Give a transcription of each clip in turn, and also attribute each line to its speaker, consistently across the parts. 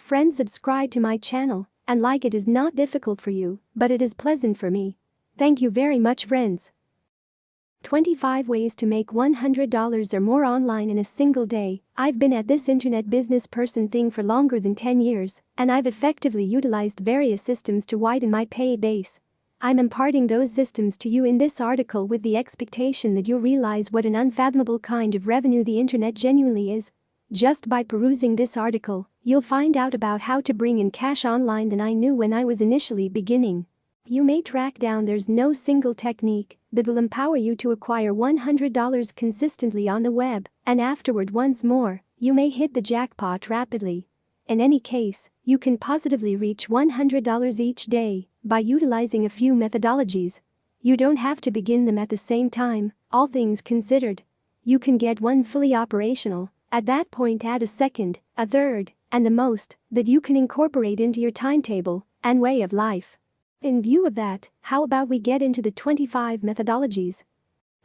Speaker 1: Friends, subscribe to my channel and like it is not difficult for you, but it is pleasant for me. Thank you very much, friends. 25 ways to make $100 or more online in a single day. I've been at this internet business person thing for longer than 10 years, and I've effectively utilized various systems to widen my pay base. I'm imparting those systems to you in this article with the expectation that you'll realize what an unfathomable kind of revenue the internet genuinely is. Just by perusing this article, you'll find out about how to bring in cash online than I knew when I was initially beginning. You may track down there's no single technique that will empower you to acquire $100 consistently on the web, and afterward once more, you may hit the jackpot rapidly. In any case, you can positively reach $100 each day by utilizing a few methodologies. You don't have to begin them at the same time, all things considered. You can get one fully operational, at that point add a second, a third, and the most that you can incorporate into your timetable and way of life. In view of that, how about we get into the 25 methodologies?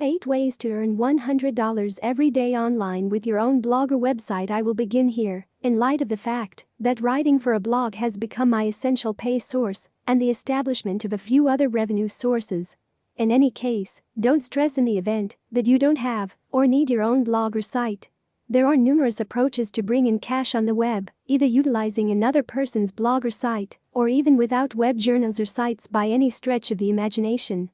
Speaker 1: 8 ways to earn $100 every day online with your own blog or website. I will begin here, in light of the fact that writing for a blog has become my essential pay source and the establishment of a few other revenue sources. In any case, don't stress in the event that you don't have or need your own blog or site. There are numerous approaches to bring in cash on the web, either utilizing another person's blog or site, or even without web journals or sites by any stretch of the imagination.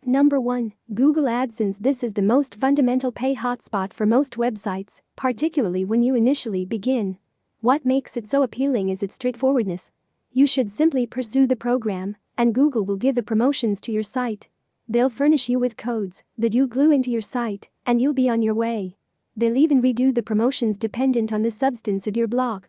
Speaker 1: Number 1. Google Adsense. This is the most fundamental pay hotspot for most websites, particularly when you initially begin. What makes it so appealing is its straightforwardness. You should simply pursue the program, and Google will give the promotions to your site. They'll furnish you with codes that you glue into your site, and you'll be on your way. They'll even redo the promotions dependent on the substance of your blog.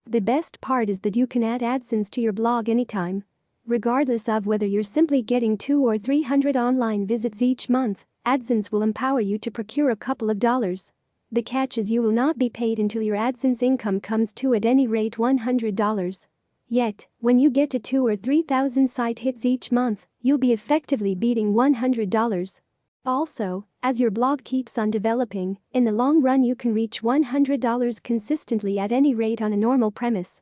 Speaker 1: The best part is that you can add Adsense to your blog anytime. Regardless of whether you're simply getting 200 or 300 online visits each month, Adsense will empower you to procure a couple of dollars. The catch is you will not be paid until your Adsense income comes to at any rate $100. Yet, when you get to 2,000 or 3,000 site hits each month, you'll be effectively beating $100. Also, as your blog keeps on developing, in the long run you can reach $100 consistently at any rate on a normal premise.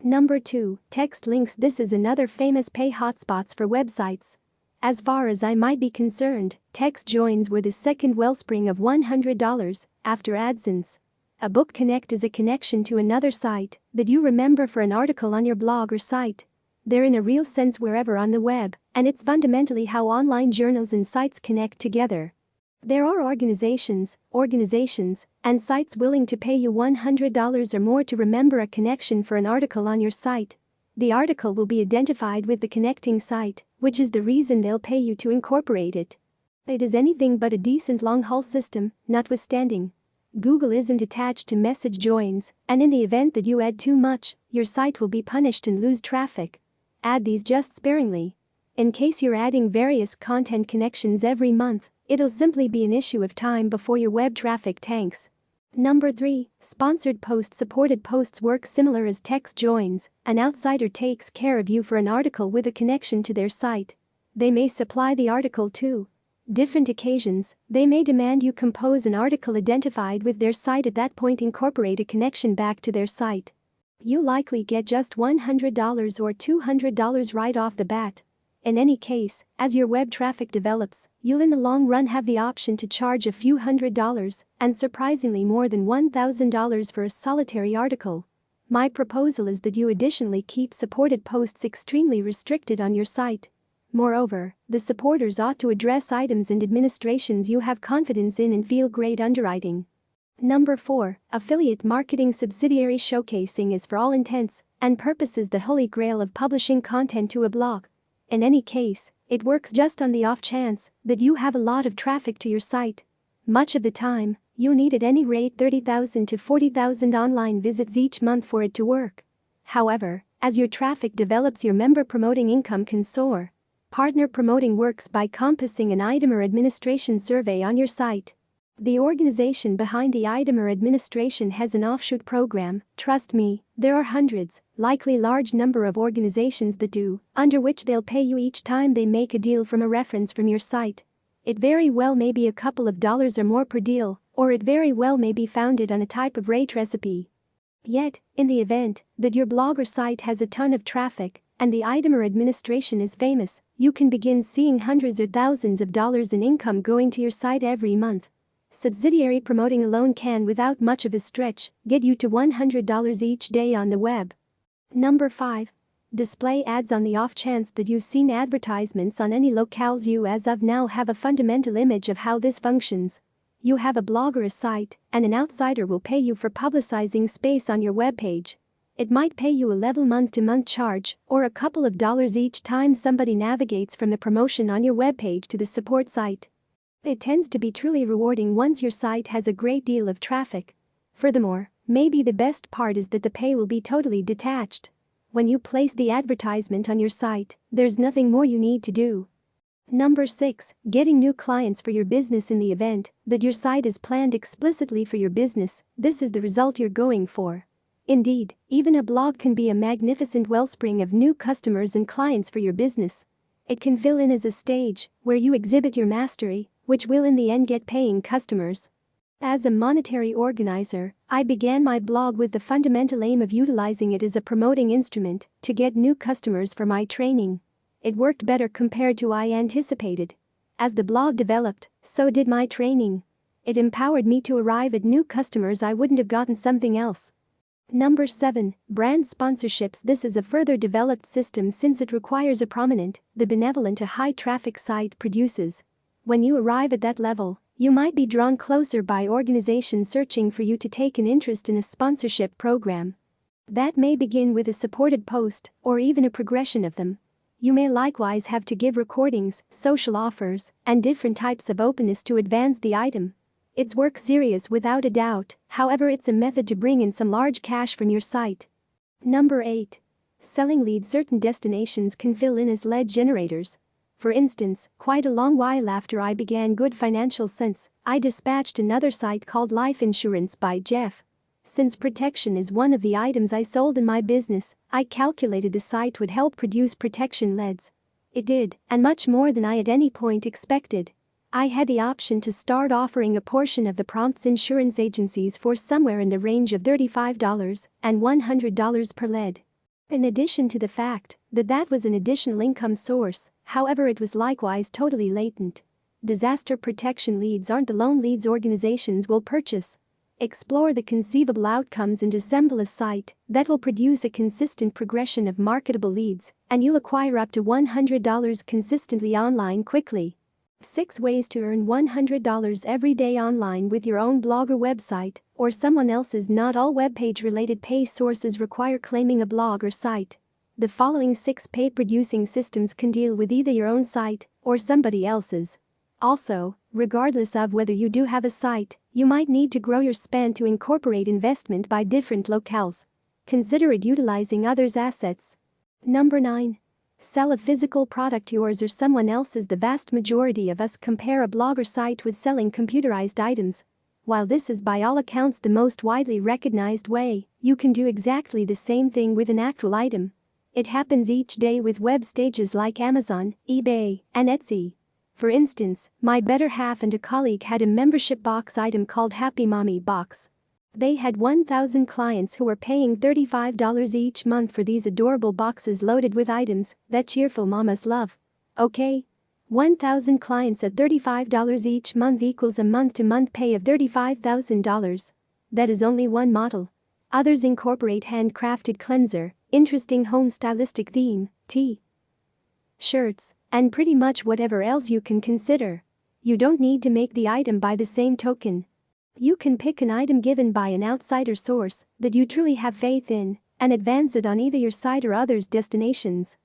Speaker 1: Number 2. Text links. This is another famous pay hotspots for websites. As far as I might be concerned, text joins were the second wellspring of $100 after Adsense. A book connect is a connection to another site that you remember for an article on your blog or site. They're in a real sense wherever on the web, and it's fundamentally how online journals and sites connect together. There are organizations, and sites willing to pay you $100 or more to remember a connection for an article on your site. The article will be identified with the connecting site, which is the reason they'll pay you to incorporate it. It is anything but a decent long-haul system, notwithstanding. Google isn't attached to message joins, and in the event that you add too much, your site will be punished and lose traffic. Add these just sparingly. In case you're adding various content connections every month, it'll simply be an issue of time before your web traffic tanks. Number 3. Sponsored posts. Supported posts work similar as text joins. An outsider takes care of you for an article with a connection to their site. They may supply the article too. Different occasions, they may demand you compose an article identified with their site. At that point, incorporate a connection back to their site. You'll likely get just $100 or $200 right off the bat. In any case, as your web traffic develops, you'll in the long run have the option to charge a few $100s and surprisingly more than $1,000 for a solitary article. My proposal is that you additionally keep supported posts extremely restricted on your site. Moreover, the supporters ought to address items and administrations you have confidence in and feel great underwriting. Number 4. Affiliate marketing. Subsidiary showcasing is for all intents and purposes the holy grail of publishing content to a blog. In any case, it works just on the off chance that you have a lot of traffic to your site. Much of the time, you need at any rate 30,000 to 40,000 online visits each month for it to work. However, as your traffic develops, your member promoting income can soar. Partner promoting works by compassing an item or administration survey on your site. The organization behind the item or administration has an offshoot program. Trust me, there are hundreds, likely large number of organizations that do, under which they'll pay you each time they make a deal from a reference from your site. It very well may be a couple of dollars or more per deal, or it very well may be founded on a type of rate recipe. Yet, in the event that your blog or site has a ton of traffic and the item or administration is famous, you can begin seeing hundreds or thousands of dollars in income going to your site every month. Subsidiary promoting alone can, without much of a stretch, get you to $100 each day on the web. Number 5. Display ads. On the off chance that you've seen advertisements on any locales, you as of now have a fundamental image of how this functions. You have a blog or a site, and an outsider will pay you for publicizing space on your webpage. It might pay you a level month-to-month charge, or a couple of dollars each time somebody navigates from the promotion on your webpage to the support site. It tends to be truly rewarding once your site has a great deal of traffic. Furthermore, maybe the best part is that the pay will be totally detached. When you place the advertisement on your site, there's nothing more you need to do. Number 6. Getting new clients for your business. In the event that your site is planned explicitly for your business, this is the result you're going for. Indeed, even a blog can be a magnificent wellspring of new customers and clients for your business. It can fill in as a stage where you exhibit your mastery, which will in the end get paying customers. As a monetary organizer, I began my blog with the fundamental aim of utilizing it as a promoting instrument to get new customers for my training. It worked better compared to I anticipated. As the blog developed, so did my training. It empowered me to arrive at new customers I wouldn't have gotten something else. Number 7. Brand sponsorships. This is a further developed system since it requires a prominent, the benevolent, a high-traffic site produces. When you arrive at that level, you might be drawn closer by organizations searching for you to take an interest in a sponsorship program. That may begin with a supported post, or even a progression of them. You may likewise have to give recordings, social offers, and different types of openness to advance the item. It's work serious without a doubt, however it's a method to bring in some large cash from your site. Number 8. Selling leads. Certain destinations can fill in as lead generators. For instance, quite a long while after I began Good Financial Sense, I dispatched another site called Life Insurance by Jeff. Since protection is one of the items I sold in my business, I calculated the site would help produce protection leads. It did, and much more than I at any point expected. I had the option to start offering a portion of the prompts insurance agencies for somewhere in the range of $35 and $100 per lead. In addition to the fact that was an additional income source, however, it was likewise totally latent. Disaster protection leads aren't the lone leads organizations will purchase. Explore the conceivable outcomes and assemble a site that will produce a consistent progression of marketable leads, and you'll acquire up to $100 consistently online quickly. 6 ways to earn $100 every day online with your own blog or website, or someone else's. Not all webpage related pay sources require claiming a blog or site. The following 6 pay producing systems can deal with either your own site or somebody else's. Also, regardless of whether you do have a site, you might need to grow your spend to incorporate investment by different locales. Consider it utilizing others' assets. Number 9. Sell a physical product, yours or someone else's. The vast majority of us compare a blog or site with selling computerized items. While this is by all accounts the most widely recognized way, you can do exactly the same thing with an actual item. It happens each day with web stages like Amazon, eBay, and Etsy. For instance, my better half and a colleague had a membership box item called Happy Mommy Box. They had 1,000 clients who were paying $35 each month for these adorable boxes loaded with items that cheerful mamas love. Okay? 1,000 clients at $35 each month equals a month-to-month pay of $35,000. That is only one model. Others incorporate handcrafted cleanser, interesting home stylistic theme, shirts, and pretty much whatever else you can consider. You don't need to make the item by the same token. You can pick an item given by an outsider source that you truly have faith in and advance it on either your site or others' destinations.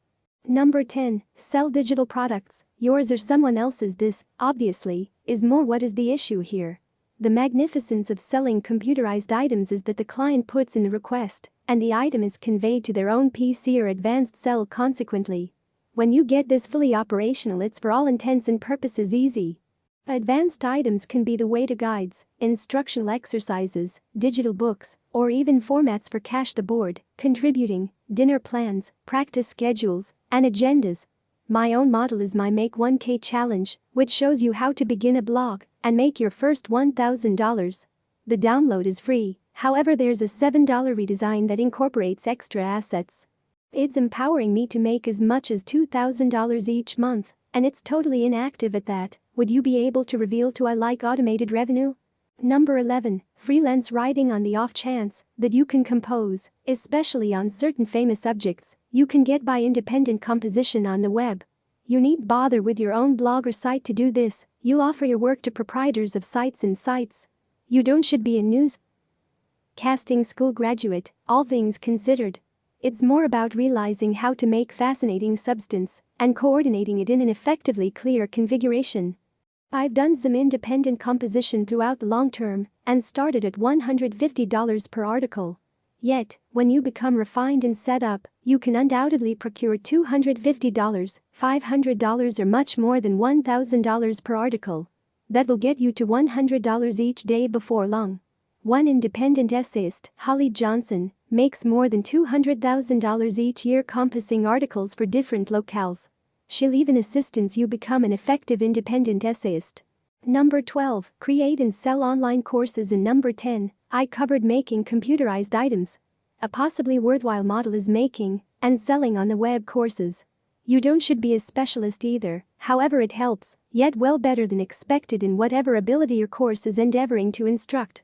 Speaker 1: Number 10. Sell digital products, yours or someone else's. This, obviously, is more what is the issue here. The magnificence of selling computerized items is that the client puts in the request and the item is conveyed to their own PC or advanced cell consequently. When you get this fully operational, it's for all intents and purposes easy. Advanced items can be the way to guides, instructional exercises, digital books, or even formats for cash the board, contributing, dinner plans, practice schedules, and agendas. My own model is my Make 1K challenge, which shows you how to begin a blog and make your first $1,000. The download is free, However, there's a $7 redesign that incorporates extra assets. It's empowering me to make as much as $2,000 each month, and it's totally inactive at that. Would you be able to reveal to I like automated revenue? Number 11. Freelance writing. On the off chance that you can compose, especially on certain famous subjects, you can get by independent composition on the web. You need bother with your own blog or site to do this. You offer your work to proprietors of sites and sites. You don't should be a news casting school graduate, all things considered. It's more about realizing how to make fascinating substance and coordinating it in an effectively clear configuration. I've done some independent composition throughout the long term and started at $150 per article. Yet, when you become refined and set up, you can undoubtedly procure $250, $500 or much more than $1,000 per article. That will get you to $100 each day before long. One independent essayist, Holly Johnson, makes more than $200,000 each year composing articles for different locales. She'll even assist you become an effective independent essayist. Number 12. Create and sell online courses. And number 10. I covered making computerized items. A possibly worthwhile model is making and selling on the web courses. You don't should be a specialist either, however it helps, yet well better than expected in whatever ability your course is endeavoring to instruct.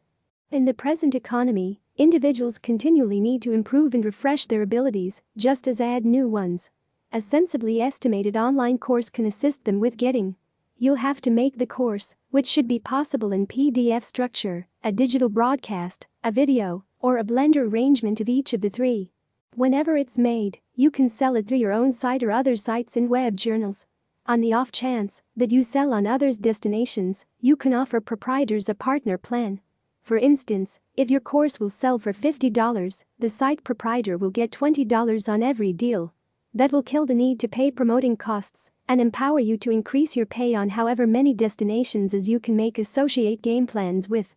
Speaker 1: In the present economy, individuals continually need to improve and refresh their abilities, just as add new ones. A sensibly estimated online course can assist them with getting. You'll have to make the course, which should be possible in PDF structure, a digital broadcast, a video, or a blender arrangement of each of the three. Whenever it's made, you can sell it through your own site or other sites and web journals. On the off chance that you sell on others' destinations, you can offer proprietors a partner plan. For instance, if your course will sell for $50, the site proprietor will get $20 on every deal. That will kill the need to pay promoting costs and empower you to increase your pay on however many destinations as you can make associate game plans with.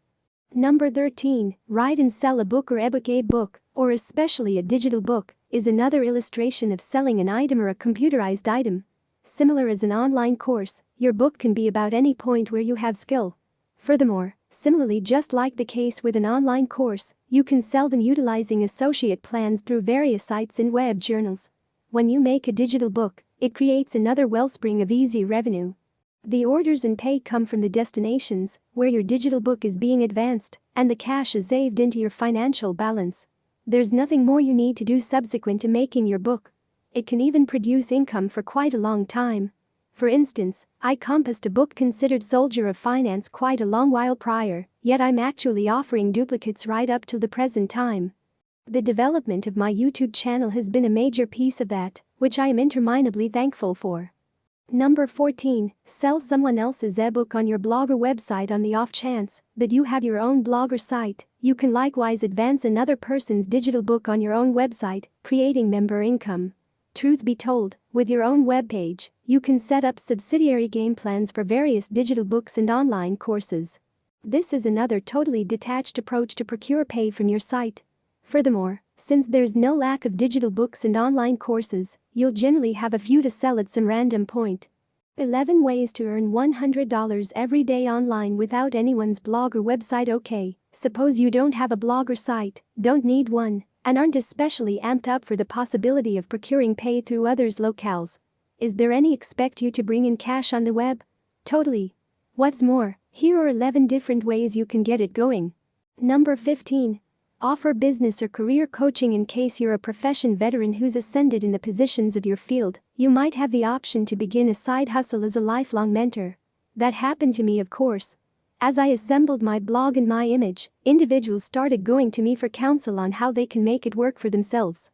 Speaker 1: Number 13. Write and sell a book or ebook. A book, or especially a digital book, is another illustration of selling an item or a computerized item. Similar as an online course, your book can be about any point where you have skill. Furthermore, similarly, just like the case with an online course, you can sell them utilizing associate plans through various sites and web journals. When you make a digital book, it creates another wellspring of easy revenue. The orders and pay come from the destinations where your digital book is being advanced, and the cash is saved into your financial balance. There's nothing more you need to do subsequent to making your book. It can even produce income for quite a long time. For instance, I composed a book considered Soldier of Finance quite a long while prior, yet I'm actually offering duplicates right up to the present time. The development of my YouTube channel has been a major piece of that, which I am interminably thankful for. Number 14. Sell someone else's ebook on your blog or website. On the off chance that you have your own blog or site, you can likewise advance another person's digital book on your own website, creating member income. Truth be told, with your own webpage, you can set up subsidiary game plans for various digital books and online courses. This is another totally detached approach to procure pay from your site. Furthermore, since there's no lack of digital books and online courses, you'll generally have a few to sell at some random point. 11 ways to earn $100 every day online without anyone's blog or website. Okay, suppose you don't have a blog or site, don't need one, and aren't especially amped up for the possibility of procuring pay through others' locales. Is there any expect you to bring in cash on the web? Totally. What's more, here are 11 different ways you can get it going. Number 15. Offer business or career coaching. In case you're a profession veteran who's ascended in the positions of your field, you might have the option to begin a side hustle as a lifelong mentor. That happened to me, of course. As I assembled my blog and my image, individuals started going to me for counsel on how they can make it work for themselves.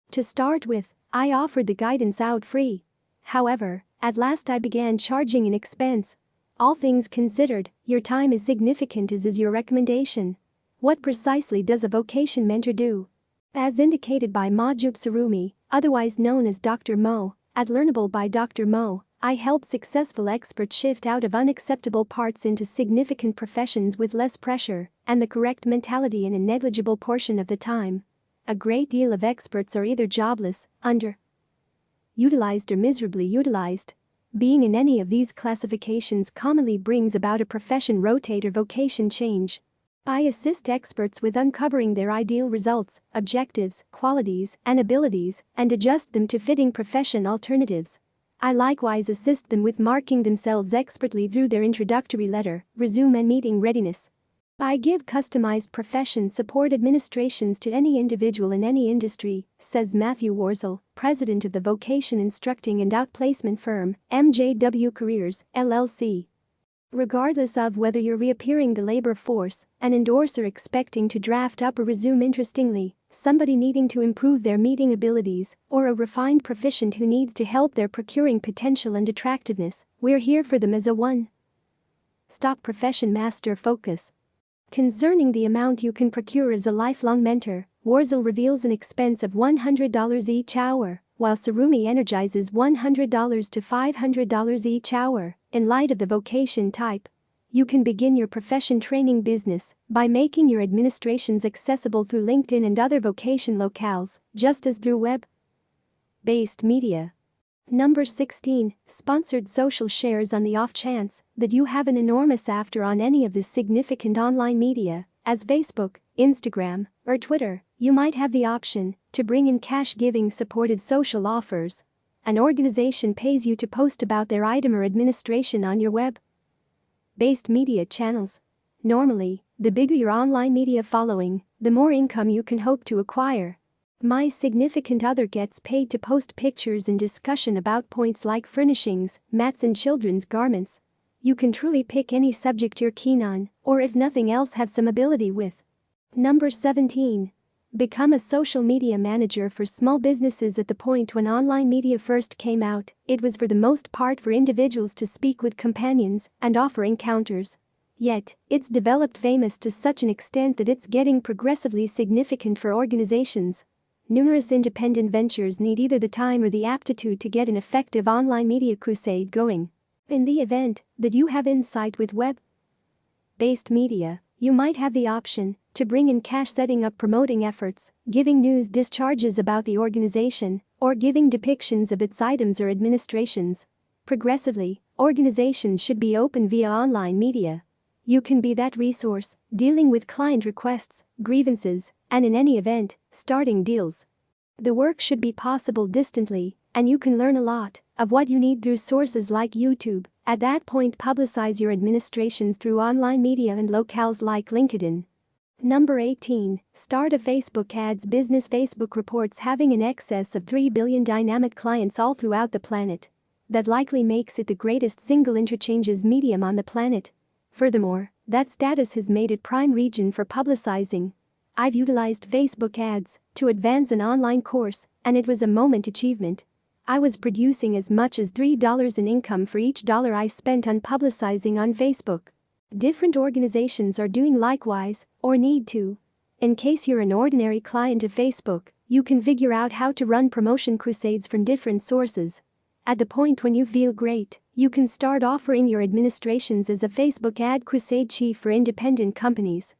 Speaker 1: To start with, I offered the guidance out free. However, at last I began charging an expense. All things considered, your time is significant, as is your recommendation. What precisely does a vocation mentor do? As indicated by Majub Sarumi, otherwise known as Dr. Mo, at Learnable by Dr. Mo, I help successful experts shift out of unacceptable parts into significant professions with less pressure and the correct mentality in a negligible portion of the time. A great deal of experts are either jobless, underutilized, or miserably utilized. Being in any of these classifications commonly brings about a profession rotate or vocation change. I assist experts with uncovering their ideal results, objectives, qualities, and abilities, and adjust them to fitting profession alternatives. I likewise assist them with marking themselves expertly through their introductory letter, resume, and meeting readiness. I give customized profession support administrations to any individual in any industry, says Matthew Warzel, president of the vocation instructing and outplacement firm, MJW Careers, LLC. Regardless of whether you're reappearing the labor force, an endorser expecting to draft up a resume interestingly, somebody needing to improve their meeting abilities, or a refined proficient who needs to help their procuring potential and attractiveness, we're here for them as a one-stop profession master focus. Concerning the amount you can procure as a lifelong mentor, Warzel reveals an expense of $100 each hour, while Sarumi energizes $100 to $500 each hour. In light of the vocation type, you can begin your profession training business by making your administrations accessible through LinkedIn and other vocation locales, just as through web-based media. Number 16, sponsored social shares. On the off chance that you have an enormous after on any of this significant online media, as Facebook, Instagram, or Twitter, you might have the option to bring in cash-giving supported social offers. An organization pays you to post about their item or administration on your web-based media channels. Normally, the bigger your online media following, the more income you can hope to acquire. My significant other gets paid to post pictures and discussion about points like furnishings, mats, and children's garments. You can truly pick any subject you're keen on, or if nothing else have some ability with. Number 17. Become a social media manager for small businesses. At the point when online media first came out, it was for the most part for individuals to speak with companions and offer encounters. Yet, it's developed famous to such an extent that it's getting progressively significant for organizations. Numerous independent ventures need either the time or the aptitude to get an effective online media crusade going. In the event that you have insight with web-based media, you might have the option to bring in cash setting up promoting efforts, giving news discharges about the organization, or giving depictions of its items or administrations. Progressively, organizations should be open via online media. You can be that resource, dealing with client requests, grievances, and in any event, starting deals. The work should be possible distantly, and you can learn a lot of what you need through sources like YouTube. At that point, publicize your administrations through online media and locales like LinkedIn. Number 18. Start a Facebook ads business. Facebook reports having in excess of 3 billion dynamic clients all throughout the planet. That likely makes it the greatest single interchanges medium on the planet. Furthermore, that status has made it prime region for publicizing. I've utilized Facebook ads to advance an online course, and it was a moment achievement. I was producing as much as $3 in income for each dollar I spent on publicizing on Facebook. Different organizations are doing likewise, or need to. In case you're an ordinary client of Facebook, you can figure out how to run promotion crusades from different sources. At the point when you feel great, you can start offering your administrations as a Facebook ad crusade chief for independent companies.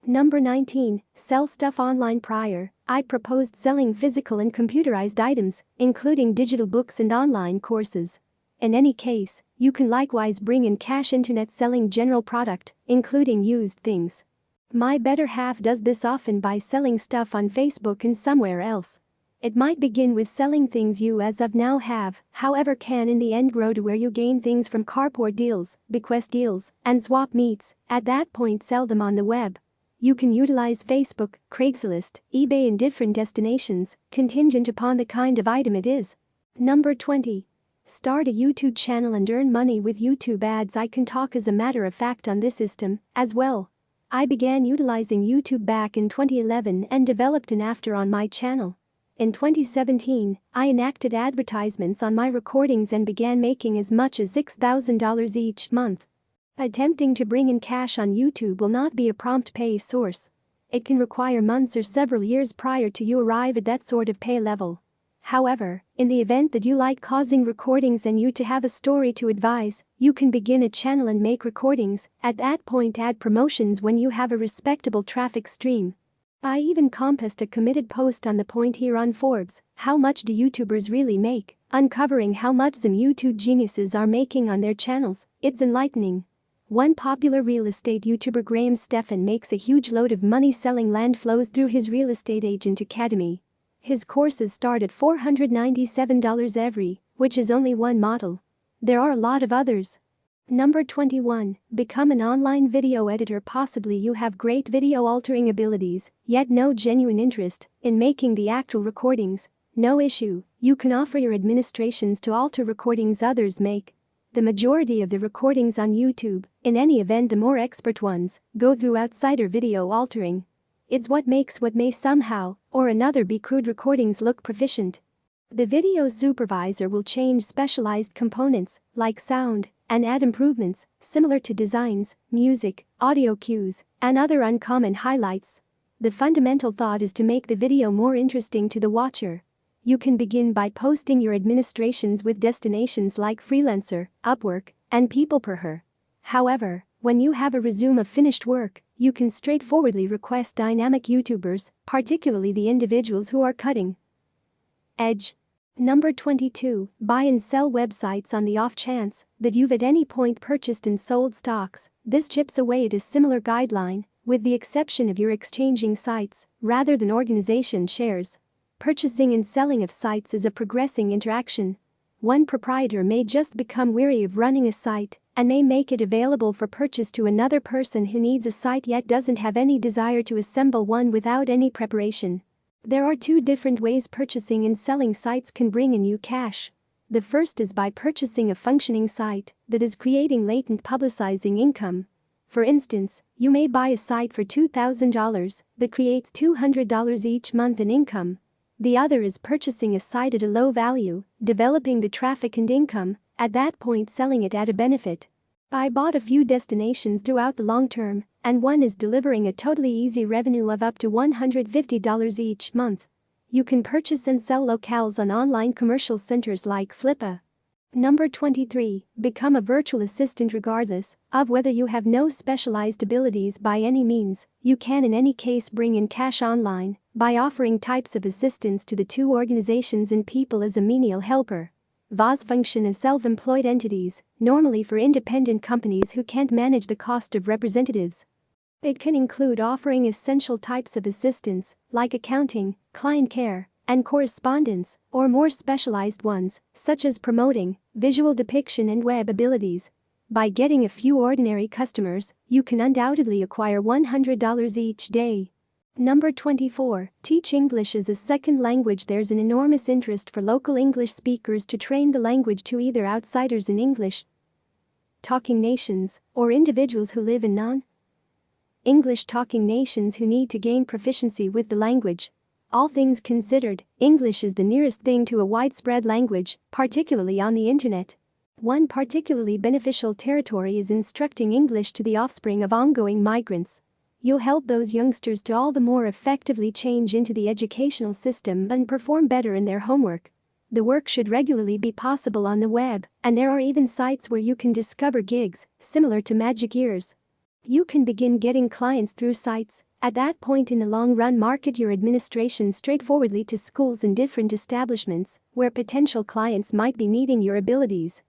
Speaker 1: Number 19. Sell stuff online. Prior, I proposed selling physical and computerized items, including digital books and online courses. In any case, you can likewise bring in cash internet selling general product, including used things. My better half does this often by selling stuff on Facebook and somewhere else. It might begin with selling things you as of now have, however can in the end grow to where you gain things from carport deals, bequest deals, and swap meets. At that point, sell them on the web. You can utilize Facebook, Craigslist, eBay and different destinations, contingent upon the kind of item it is. Number 20. Start a YouTube channel and earn money with YouTube ads. I can talk as a matter of fact on this system as well. I began utilizing YouTube back in 2011 and developed an after on my channel. In 2017, I enacted advertisements on my recordings and began making as much as $6,000 each month. Attempting to bring in cash on YouTube will not be a prompt pay source. It can require months or several years prior to you arrive at that sort of pay level. However, in the event that you like causing recordings and you to have a story to advise, you can begin a channel and make recordings. At that point, add promotions when you have a respectable traffic stream. I even compassed a committed post on the point here on Forbes, how much do YouTubers really make, uncovering how much some YouTube geniuses are making on their channels. It's enlightening. One popular real estate YouTuber, Graham Stephan, makes a huge load of money selling land flows through his Real Estate Agent Academy. His courses start at $497 every, which is only one model. There are a lot of others. Number 21. Become an online video editor. Possibly you have great video altering abilities, yet no genuine interest in making the actual recordings. No issue, you can offer your administrations to alter recordings others make. The majority of the recordings on YouTube, in any event the more expert ones, go through outsider video altering. It's what makes what may somehow or another be crude recordings look proficient. The video supervisor will change specialized components like sound and add improvements similar to designs, music, audio cues, and other uncommon highlights. The fundamental thought is to make the video more interesting to the watcher. You can begin by posting your administrations with destinations like Freelancer, Upwork, and People Per Her. However, when you have a resume of finished work, you can straightforwardly request dynamic YouTubers, particularly the individuals who are cutting edge. Number 22. Buy and sell websites. On the off chance that you've at any point purchased and sold stocks, this chips away at a similar guideline, with the exception of your exchanging sites rather than organization shares. Purchasing and selling of sites is a progressing interaction. One proprietor may just become weary of running a site and may make it available for purchase to another person who needs a site yet doesn't have any desire to assemble one without any preparation. There are two different ways purchasing and selling sites can bring in you cash. The first is by purchasing a functioning site that is creating latent publicizing income. For instance, you may buy a site for $2,000 that creates $200 each month in income. The other is purchasing a site at a low value, developing the traffic and income, at that point selling it at a benefit. I bought a few destinations throughout the long term, and one is delivering a totally easy revenue of up to $150 each month. You can purchase and sell locales on online commercial centers like Flippa. Number 23. Become a virtual assistant. Regardless of whether you have no specialized abilities by any means, you can in any case bring in cash online by offering types of assistance to the two organizations and people as a menial helper. VAs function as self-employed entities, normally for independent companies who can't manage the cost of representatives. It can include offering essential types of assistance, like accounting, client care, and correspondence, or more specialized ones, such as promoting, visual depiction and web abilities. By getting a few ordinary customers, you can undoubtedly acquire $100 each day. Number 24. Teach English as a second language. There's an enormous interest for local English speakers to train the language to either outsiders in English talking nations or individuals who live in non-English talking nations who need to gain proficiency with the language. All things considered, English is the nearest thing to a widespread language, particularly on the internet. One particularly beneficial territory is instructing English to the offspring of ongoing migrants. You'll help those youngsters to all the more effectively change into the educational system and perform better in their homework. The work should regularly be possible on the web, and there are even sites where you can discover gigs, similar to Magic Ears. You can begin getting clients through sites. At that point in the long run, market your administration straightforwardly to schools and different establishments where potential clients might be needing your abilities.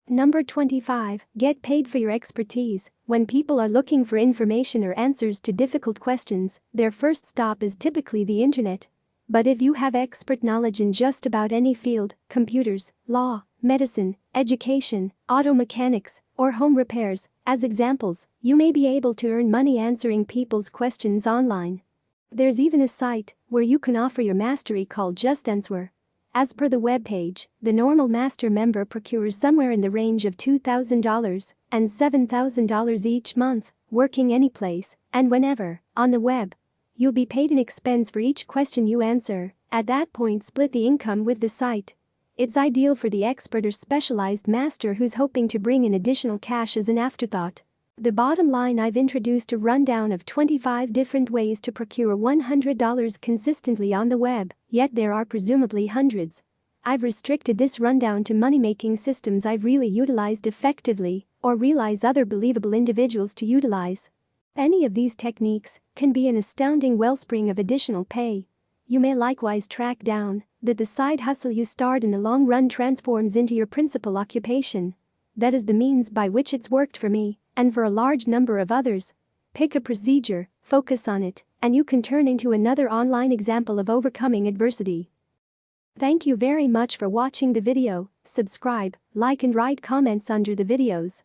Speaker 1: Number 25. Get paid for your expertise. When people are looking for information or answers to difficult questions, their first stop is typically the internet. But if you have expert knowledge in just about any field, computers, law, medicine, education, auto mechanics, or home repairs, as examples, you may be able to earn money answering people's questions online. There's even a site where you can offer your mastery called Just Answer. As per the webpage, the normal master member procures somewhere in the range of $2,000 and $7,000 each month, working anyplace and whenever on the web. You'll be paid an expense for each question you answer. At that point, split the income with the site. It's ideal for the expert or specialized master who's hoping to bring in additional cash as an afterthought. The bottom line: I've introduced a rundown of 25 different ways to procure $100 consistently on the web, yet there are presumably hundreds. I've restricted this rundown to money-making systems I've really utilized effectively or realize other believable individuals to utilize. Any of these techniques can be an astounding wellspring of additional pay. You may likewise track down that the side hustle you start in the long run transforms into your principal occupation. That is the means by which it's worked for me, and for a large number of others. Pick a procedure, focus on it, and you can turn into another online example of overcoming adversity. Thank you very much for watching the video. Subscribe, like and write comments under the videos.